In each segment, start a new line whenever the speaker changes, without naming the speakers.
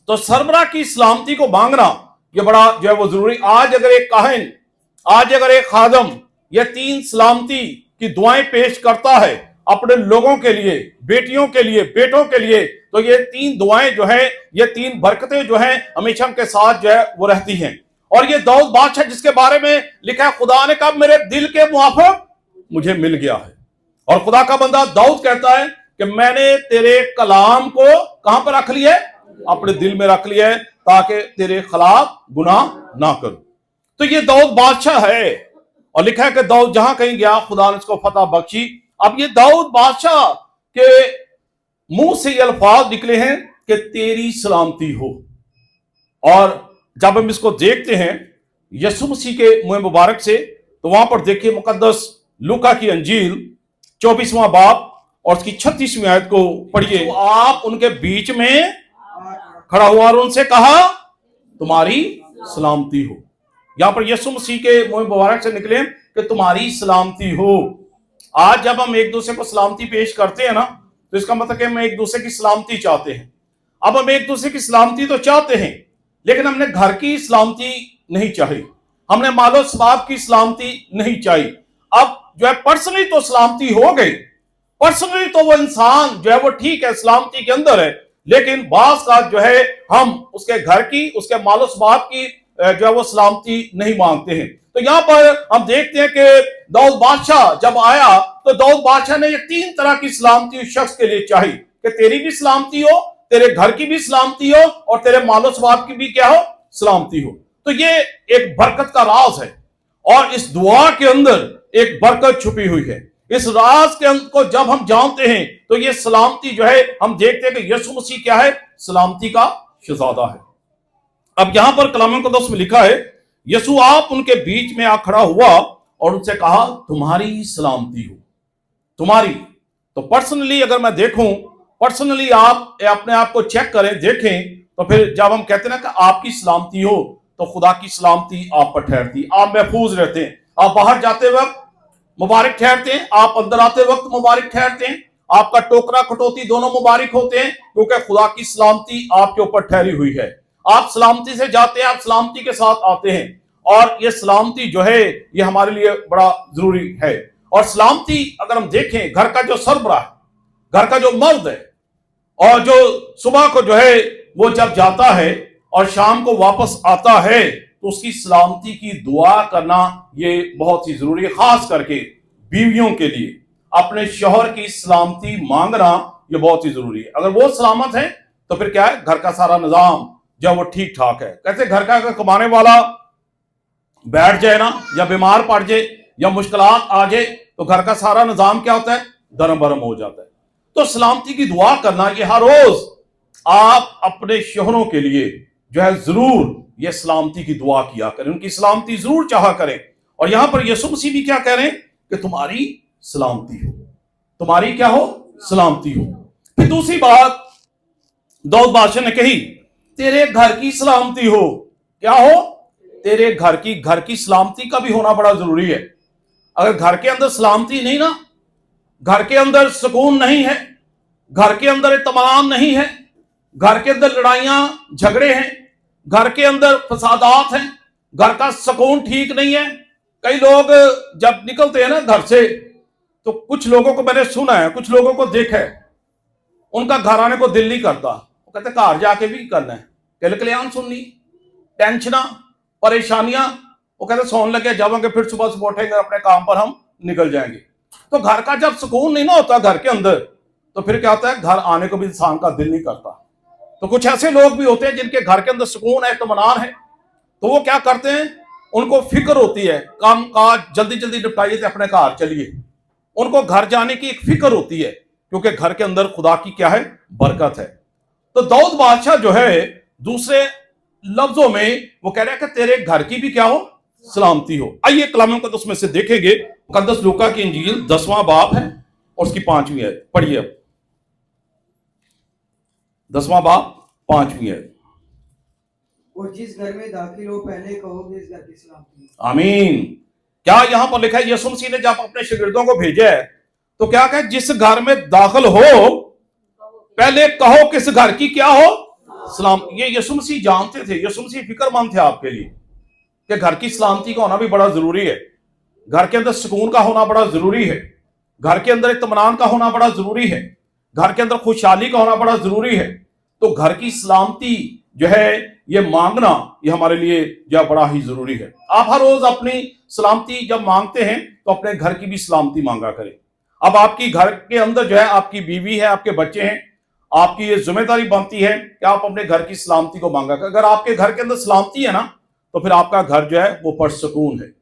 तो सरबराह की सलामती को मांगना ये बड़ा जो है वो जरूरी। आज अगर एक काहिन, आज अगर एक खादम ये 3 सलामती की दुआएं पेश करता है अपने लोगों के लिए, बेटियों के लिए, बेटों के लिए, तो ये 3 दुआएं जो है, ये 3 बरकतें जो है हमेशा उनके साथ जो है वो रहती हैं। और ये दाऊद बादशाह जिसके बारे में लिखा है, खुदा ने कहा मेरे दिल के मुआफिक मुझे मिल गया है। और खुदा का बंदा दाऊद कहता है कि मैंने तेरे कलाम को कहां पर रख लिया है? अपने दिल में रख लिया है, ताकि तेरे खिलाफ गुनाह ना करूं। तो ये दाऊद बादशाह है, और लिखा है कि दाऊद जहां कहीं गया खुदा ने उसको फतह बख्शी। अब ये दाऊद बादशाह के मुंह से ये अल्फाज निकले हैं कि तेरी सलामती हो। और जब हम इसको देखते हैं यीशु मसीह के मुंह मुबारक से, तो वहां पर देखिए मुकद्दस लूका की अंजील 24वां बाब और उसकी 36वीं आयत को पढ़िए। तो आप उनके बीच में खड़ा हुआ और उनसे कहा तुम्हारी सलामती हो। यहां पर यीशु मसीह के मुंह मुबारक से निकले कि तुम्हारी सलामती हो। आज जब हम एक दूसरे को सलामती पेश करते हैं ना, तो इसका मतलब कि हम एक दूसरे की सलामती चाहते हैं। अब हम एक दूसरे की सलामती तो चाहते हैं, लेकिन हमने घर की सलामती नहीं चाही, हमने मालो सबाब की सलामती नहीं चाही। अब जो है पर्सनली तो सलामती हो गई, पर्सनली तो वो इंसान जो है वो ठीक है, सलामती के अंदर है, लेकिन बास का जो है हम उसके घर की, उसके मालो सबाब की जो है वो सलामती नहीं मांगते हैं। तो यहां पर हम देखते हैं कि दाऊद बादशाह जब आया, तो दाऊद बादशाह ने ये 3 तरह की सलामती उस शख्स के लिए चाहिए कि तेरी भी सलामती हो, तेरे घर की भी सलामती हो, और तेरे मालो सबाब की भी क्या हो? सलामती हो। तो ये एक बरकत का राज है, और इस दुआ के अंदर एक बरकत छुपी हुई है। इस राज के को जब हम जानते हैं, तो ये सलामती जो है, हम देखते हैं कि यीशु मसीह क्या है? सलामती का शहजादा है। अब यहां पर कलाम मुक़द्दस में लिखा है, यीशु आप उनके बीच में आ खड़ा हुआ और उनसे कहा तुम्हारी सलामती हो। तुम्हारी, तो पर्सनली अगर मैं देखूं, पर्सनली आप अपने आप को चेक करें, देखें, तो फिर जब हम कहते हैं ना कि आपकी सलामती हो, तो खुदा की सलामती आप पर ठहरती, आप महफूज रहते हैं। आप बाहर जाते वक्त मुबारक ठहरते हैं, आप अंदर आते वक्त मुबारक ठहरते हैं, आपका टोकरा कटौती दोनों मुबारक होते हैं, क्योंकि खुदा की सलामती आपके ऊपर ठहरी हुई है। आप सलामती से जाते हैं, आप सलामती के साथ आते हैं, और ये सलामती जो है ये हमारे लिए बड़ा जरूरी है। और सलामती अगर हम देखें, घर का जो सरबराह है, घर का जो मर्द है, और जो सुबह को जो है वो जब जाता है और शाम को वापस आता है, तो उसकी सलामती की दुआ करना ये बहुत ही जरूरी है। खास करके बीवियों के लिए अपने शौहर की सलामती मांगना ये बहुत ही जरूरी है। अगर वो सलामत है तो फिर क्या है? घर का सारा निजाम जब वो ठीक ठाक है। कहते घर का अगर कमाने वाला बैठ जाए ना, या बीमार पड़ जाए, या मुश्किलात आ जाए, तो घर का सारा निजाम क्या होता है? दरम बरम हो जाता है। तो सलामती की दुआ करना, ये हर रोज आप अपने शोहरों के लिए जो है जरूर ये सलामती की दुआ किया करें, उनकी सलामती जरूर चाहा करें। और यहां पर यीशु मसीह भी क्या कह रहे हैं कि तुम्हारी सलामती हो, तुम्हारी क्या हो? सलामती हो। फिर दूसरी बात दाऊद बादशाह ने कही, तेरे घर की सलामती हो। क्या हो? तेरे घर की सलामती का भी होना बड़ा जरूरी है। अगर घर के अंदर सलामती नहीं ना, घर के अंदर सुकून नहीं है, घर के अंदर इत्मीनान नहीं है, घर के अंदर लड़ाइयां झगड़े हैं, घर के अंदर फसादात हैं, घर का सुकून ठीक नहीं है। कई लोग जब निकलते हैं ना घर से, तो कुछ लोगों को मैंने सुना है, कुछ लोगों को देखा है, उनका घर आने को दिल नहीं करता। वो कहते घर जाके भी करना है, कलकलियान सुननी, टेंशना, परेशानियां। वो कहते सोन लगे जाओगे, फिर सुबह सुबह उठेंगे, अपने काम पर हम निकल जाएंगे। तो घर का जब सुकून नहीं ना होता घर के अंदर, तो फिर क्या होता है? घर आने को भी इंसान का दिल नहीं करता। तो कुछ ऐसे लोग भी होते हैं जिनके घर के अंदर सुकून है, इत्मीनान है, तो वो क्या करते हैं? उनको फिक्र होती है, काम काज जल्दी जल्दी निपटाइए तो अपने घर चलिए। उनको घर जाने की एक फिक्र होती है, क्योंकि घर के अंदर खुदा की क्या है? बरकत है। तो दाऊद बादशाह जो है, दूसरे लफ्जों में वो कह रहा है कि तेरे घर की भी क्या हो? सलामती हो। आइए कलाम मुक़द्दस में से देखेंगे, मुक़द्दस लूका की इंजील 10वां बाब है और उसकी 5वीं आयत पढ़िए। अब 10वां बाब 5वीं आयत।
और जिस घर में दाखिल हो पहले कहोगे इस घर की सलामती।
आमीन। क्या यहां पर लिखा है? यीशु मसीह ने जब अपने शागिर्दों को भेजा है, तो क्या कहा? जिस घर में दाखिल हो पहले कहो किस घर की क्या हो? सलाम, ये यीशु मसीह जानते थे, यीशु मसीह फिक्रमंद थे आपके लिए कि घर की सलामती का होना भी बड़ा जरूरी है, घर के अंदर सुकून का होना बड़ा जरूरी है, घर के अंदर इत्मीनान का होना बड़ा जरूरी है, घर के अंदर खुशहाली का होना बड़ा जरूरी है। तो घर की सलामती जो है ये मांगना, ये हमारे लिए जो बड़ा ही जरूरी है। आप हर रोज अपनी सलामती जब मांगते हैं तो अपने घर की भी सलामती मांगा करें। अब आपकी घर के अंदर जो है आपकी बीवी है, आपके बच्चे हैं, आपकी ये जिम्मेदारी बनती है कि आप अपने घर की सलामती को मांगा करें। अगर आपके घर के अंदर सलामती है ना, तो फिर आपका घर जो है वो पुरसुकून है।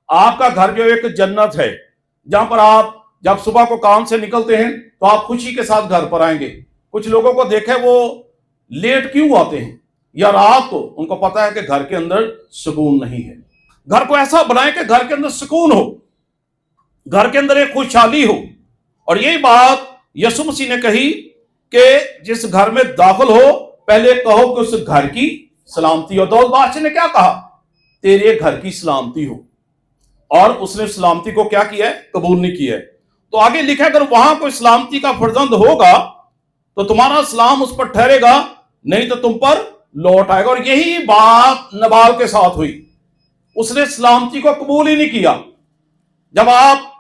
आपका घर जो एक जन्नत है, जहां पर आप जब सुबह को काम से निकलते हैं तो आप खुशी के साथ घर पर आएंगे। कुछ लोगों को देखे वो लेट क्यों आते हैं या रात को, उनको पता है कि घर के अंदर सुकून नहीं है। घर को ऐसा बनाएं कि घर के अंदर सुकून हो, घर के अंदर एक खुशहाली हो। और यही बात यीशु मसीह ने कही कि जिस घर में दाखिल हो पहले कहो कि उस घर की सलामती हो। दौलत बादशाह ने क्या कहा? तेरे घर की सलामती हो। और उसने सलामती को क्या किया है? कबूल नहीं किया है। तो आगे लिखा है, अगर वहां कोई सलामती का फर्जंद होगा तो तुम्हारा सलाम उस पर ठहरेगा, नहीं तो तुम पर लौट आएगा। और यही बात नबाल के साथ हुई, उसने सलामती को कबूल ही नहीं किया। जब आप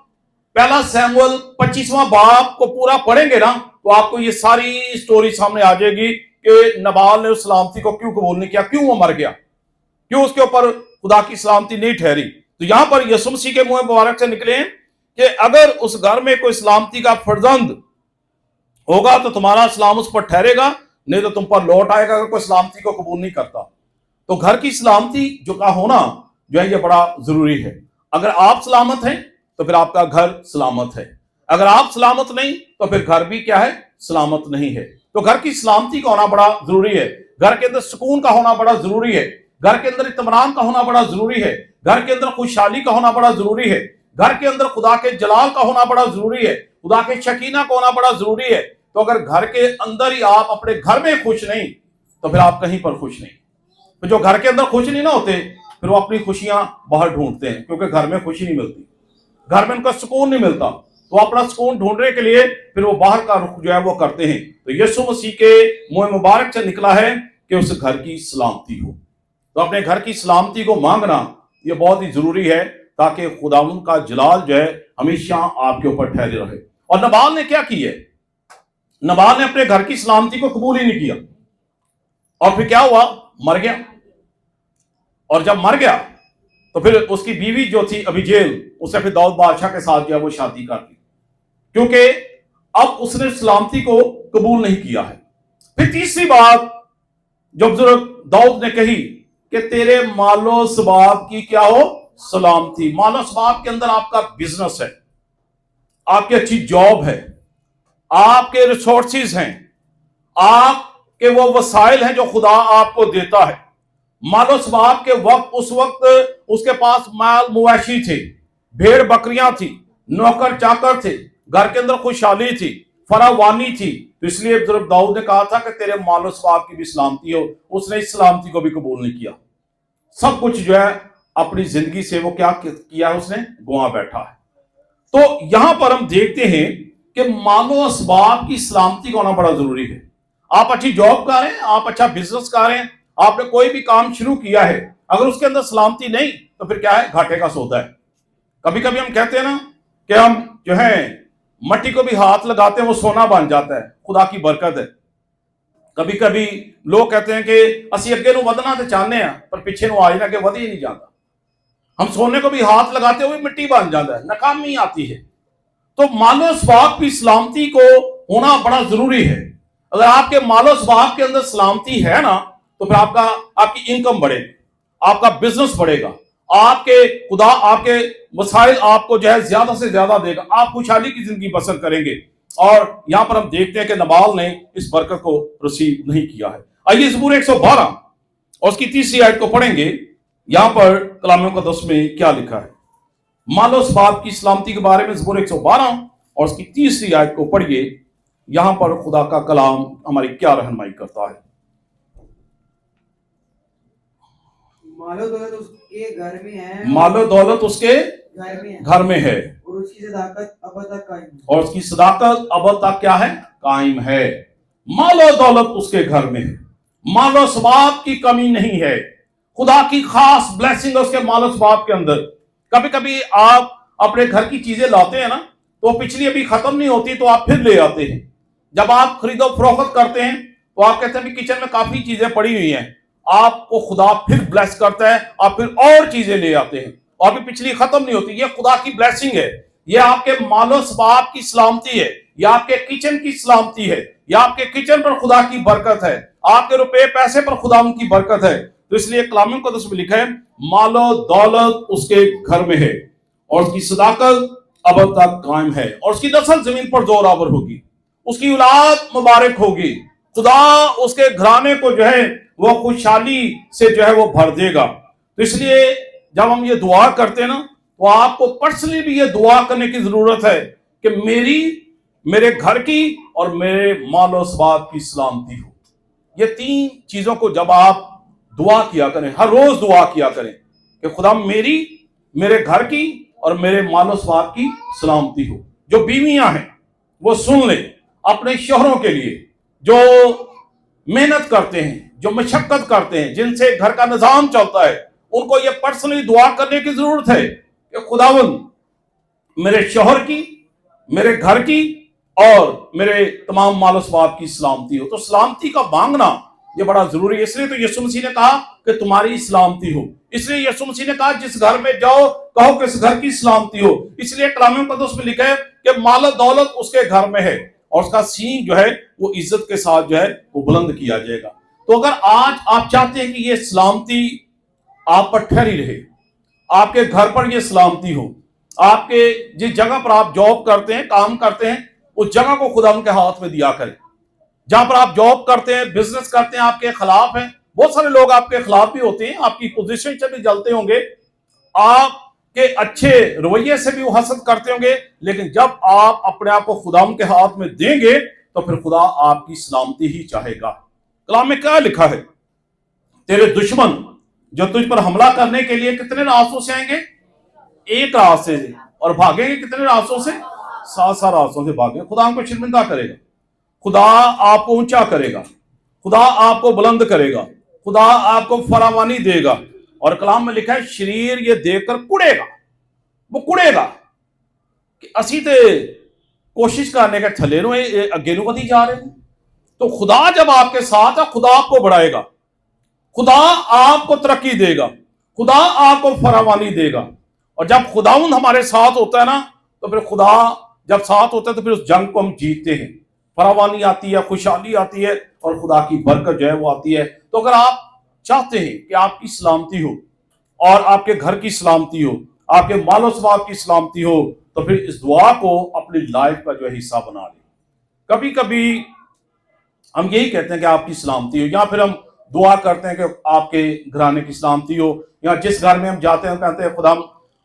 पहला शमूएल 25वां बाब को पूरा पढ़ेंगे ना, तो आपको ये सारी स्टोरी सामने आ जाएगी कि नबाल ने उस सलामती को क्यों कबूल नहीं किया, क्यों वो मर गया, क्यों उसके ऊपर खुदा की सलामती नहीं ठहरी। तो यहां पर यीशु मसीह के मुंह मुबारक से निकले कि अगर उस घर में कोई सलामती का फर्जंद होगा तो तुम्हारा सलाम उस पर ठहरेगा, नहीं तो तुम पर लौट आएगा। अगर कोई सलामती को कबूल नहीं करता तो घर की सलामती जो का होना जो है ये बड़ा जरूरी है। अगर आप सलामत हैं तो फिर आपका घर सलामत है, अगर आप सलामत नहीं तो फिर घर भी क्या है? सलामत नहीं है। तो घर की सलामती का होना बड़ा जरूरी है, घर के अंदर सुकून का होना बड़ा जरूरी है, घर के अंदर इत्मीनान का होना बड़ा जरूरी है, घर के अंदर खुशहाली का होना बड़ा जरूरी है, घर के अंदर खुदा के जलाल का होना बड़ा जरूरी है, खुदा के शकीना का होना बड़ा जरूरी है। तो अगर घर के अंदर ही आप अपने घर में खुश नहीं तो फिर आप कहीं पर खुश नहीं। तो जो घर के अंदर खुश नहीं ना होते फिर वो अपनी खुशियां बाहर ढूंढते हैं, क्योंकि घर में खुशी नहीं मिलती, घर में उनका सुकून नहीं मिलता, तो अपना सुकून ढूंढने के लिए फिर वो बाहर का रुख जो है वो करते हैं। तो यीशु मसीह के मुंह मुबारक से निकला है कि उस घर की सलामती हो। तो अपने घर की सलामती को मांगना ये बहुत ही जरूरी है, ताकि खुदावंद का जलाल जो है हमेशा आपके ऊपर ठहरे रहे। और नबाल ने क्या किया? नबाल ने अपने घर की सलामती को कबूल ही नहीं किया, और फिर क्या हुआ? मर गया। और जब मर गया तो फिर उसकी बीवी जो थी अबीजेल, उसे फिर दाऊद बादशाह के साथ जो है वो शादी कर दी, क्योंकि अब उसने सलामती को कबूल नहीं किया है। फिर तीसरी बात जो बुजुर्ग दाऊद ने कही कि तेरे मालो सबाब की क्या हो? सलामती। मालो सबाब के अंदर आपका बिजनेस है, आपकी अच्छी जॉब है, आपके रिसोर्सेज हैं, आपके वो वसाइल हैं जो खुदा आपको देता है। मालो सबाब के वक्त उस वक्त उसके पास माल मुआशी थे, भेड़ बकरियां थी, नौकर चाकर थे, घर के अंदर खुशहाली थी, फरावानी थी। तो इसलिए बुजुर्ग दाऊद ने कहा था कि तेरे मालो सबाब की भी सलामती हो। उसने इस सलामती को भी कबूल नहीं किया, सब कुछ जो है अपनी जिंदगी से वो क्या किया है? उसने गुआ बैठा है। तो यहां पर हम देखते हैं कि मालो असबाब की सलामती का होना बड़ा जरूरी है। आप अच्छी जॉब कर रहे हैं, आप अच्छा बिजनेस कर रहे हैं, आपने कोई भी काम शुरू किया है, अगर उसके अंदर सलामती नहीं तो फिर क्या है? घाटे का सौदा है। कभी कभी हम कहते हैं ना कि हम जो है मट्टी को भी हाथ लगाते हैं वो सोना बन जाता है, खुदा की बरकत है। कभी कभी लोग कहते हैं कि असी अगे नूं वधना ते चाहते हैं पर पिछे नूं आज ना के वध ही नहीं जाता। हम सोने को भी हाथ लगाते हुए मिट्टी बन जाता है, नाकामी आती है। तो मालो सबाब की सलामती को होना बड़ा जरूरी है। अगर आपके मालो सबाब के अंदर सलामती है ना तो फिर आपकी इनकम बढ़ेगी, आपका बिजनेस बढ़ेगा, आपके खुदा आपके वसाइल आपको जो है ज्यादा से ज्यादा देगा, आप खुशहाली की जिंदगी बसर करेंगे। और यहां पर हम देखते हैं कि नबाल ने इस बरकत को रिसीव नहीं किया है। आइए ज़बूर 112 और उसकी तीसरी आयत को पढ़ेंगे। यहां पर कलाम मुक़द्दस में क्या लिखा है? मालो सबाब की सलामती के बारे में ज़बूर 112 और उसकी तीसरी आयत को पढ़िए। यहां पर खुदा का कलाम हमारी क्या रहनुमाई करता है।
मालो दौलत उसके घर में है,
मालो दौलत उसके घर में है,
और उसकी सदाकत अब तक कायम है।
और उसकी सदाकत अब तक क्या है? कायम है। मालो दौलत उसके घर में है। माल और सबाब की कमी नहीं है, खुदा की खास ब्लेसिंग है उसके माल और सबाब के अंदर। कभी कभी आप अपने घर की चीजें लाते हैं ना, तो पिछली अभी खत्म नहीं होती तो आप फिर ले आते हैं। जब आप खरीदो फरोख्त करते हैं तो आप कहते हैं किचन में काफी चीजें पड़ी हुई हैं, आपको खुदा फिर ब्लेस करता है, आप फिर और चीजें ले आते हैं और भी पिछली खत्म नहीं होती। ये खुदा की ब्लेसिंग है, ये आपके मालो सबाब की सलामती है, ये आपके किचन की सलामती है, ये आपके किचन पर खुदा की बरकत है, आपके रुपए पैसे पर खुदा की बरकत है। तो इसलिए कलाम मुक़द्दस में लिखा है मालो दौलत उसके घर में है और उसकी सदाकत अब तक कायम है और उसकी नस्ल जमीन पर जोरावर होगी, उसकी औलाद मुबारक होगी। खुदा उसके घराने को जो है वो खुशहाली से जो है वो भर देगा। तो इसलिए जब हम ये दुआ करते हैं ना, तो आपको पर्सनली भी ये दुआ करने की जरूरत है कि मेरे घर की और मेरे मालो सबाब की सलामती हो। ये तीन चीजों को जब आप दुआ किया करें, हर रोज दुआ किया करें कि खुदा मेरे घर की और मेरे मालो सबाब की सलामती हो। जो बीवियां हैं वो सुन लें, अपने शोहरों के लिए जो मेहनत करते हैं, जो मशक्कत करते हैं, जिनसे घर का निजाम चलता है, उनको ये पर्सनली दुआ करने की जरूरत है कि खुदावंद मेरे शोहर की, मेरे घर की और मेरे तमाम मालो सबाब की सलामती हो। तो सलामती का मांगना ये बड़ा जरूरी है। इसलिए तो यीशु मसीह ने कहा कि तुम्हारी सलामती हो। इसलिए यीशु मसीह ने कहा जिस घर में जाओ कहो कि इस घर की सलामती हो। इसलिए कलाम मुक़द्दस में लिखा है कि माल दौलत उसके घर में है और उसका सींग जो है वो इज्जत के साथ जो है वो बुलंद किया जाएगा। तो अगर आज आप चाहते हैं कि ये सलामती आप पर ठहरी रहे, आपके घर पर ये सलामती हो, आपके जिस जगह पर आप जॉब करते हैं, काम करते हैं, उस जगह को खुदा उनके हाथ में दिया करें। जहां पर आप जॉब करते हैं, बिजनेस करते हैं, आपके खिलाफ हैं, बहुत सारे लोग आपके खिलाफ भी होते हैं, आपकी पोजीशन से भी जलते होंगे, आपके अच्छे रवैये से भी वो हसद करते होंगे, लेकिन जब आप अपने आप को खुदा के हाथ में देंगे तो फिर खुदा आपकी सलामती ही चाहेगा। कलाम में क्या लिखा है, तेरे दुश्मन जो तुझ पर हमला करने के लिए कितने रास्तों से आएंगे, एक रास्ते से, और भागेंगे कितने रास्तों से, 7 रास्तों से भागेंगे। खुदा हमको शर्मिंदा करेगा, खुदा आपको ऊंचा करेगा, खुदा आपको बुलंद करेगा, खुदा आपको फरावानी देगा। और कलाम में लिखा है शरीर ये देखकर कुड़ेगा, वो कुड़ेगा कि असी ते कोशिश करने के थले नु अगे नु कदी जा रहे हैं। तो खुदा जब आपके साथ है, खुदा आपको बढ़ाएगा, खुदा आपको तरक्की देगा, खुदा आपको फरावानी देगा। और जब खुदाउंद हमारे साथ होता है ना, तो फिर खुदा जब साथ होता है तो फिर उस जंग को हम जीतते हैं, फरावानी आती है, खुशहाली आती है और खुदा की बरकत जो है वो आती है। तो अगर आप चाहते हैं कि आपकी सलामती हो और आपके घर की सलामती हो, आपके मालो सबाब की सलामती हो, तो फिर इस दुआ को अपनी लाइफ का जो है हिस्सा बना लें। कभी कभी हम यही कहते हैं कि आपकी सलामती हो, या फिर हम दुआ करते हैं कि आपके घराने की सलामती हो, या जिस घर में हम जाते हैं कहते हैं खुदा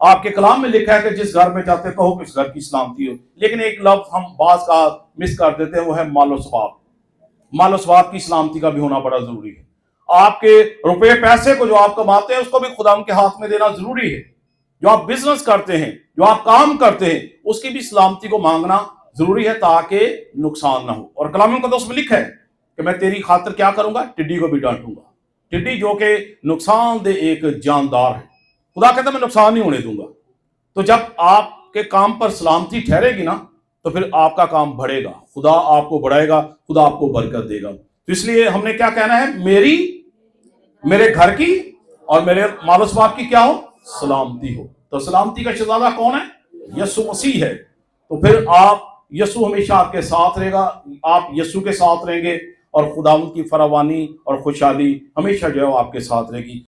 आपके कलाम में लिखा है कि जिस घर में जाते कहो कि इस घर की सलामती हो। लेकिन एक लफ्ज हम बाज का मिस कर देते हैं, वो है मालो सबाब। मालो सबाब की सलामती का भी होना बड़ा जरूरी है। आपके रुपए पैसे को जो आप कमाते हैं उसको भी खुदा के हाथ में देना जरूरी है। जो आप बिजनेस करते हैं, जो आप काम करते हैं, उसकी भी सलामती को मांगना जरूरी है ताकि नुकसान ना हो। और कलाम मुक़द्दस में लिखा है कि मैं तेरी खातिर क्या करूंगा, टिड्डी को भी डांटूंगा। टिड्डी जो कि नुकसानदेह एक जानदार है, खुदा कहता मैं नुकसान नहीं होने दूंगा। तो जब आपके काम पर सलामती ठहरेगी ना, तो फिर आपका काम बढ़ेगा, खुदा आपको बढ़ाएगा, खुदा आपको बरकत देगा। तो इसलिए हमने क्या कहना है, मेरे घर की और मेरे मालो सबाब की क्या हो, सलामती हो। तो सलामती का शहजादा कौन है, यीशु मसीह है। तो फिर आप यीशु हमेशा आपके साथ रहेगा, आप यीशु के साथ रहेंगे और खुदा की फरावानी और खुशहाली हमेशा जो है आपके साथ रहेगी।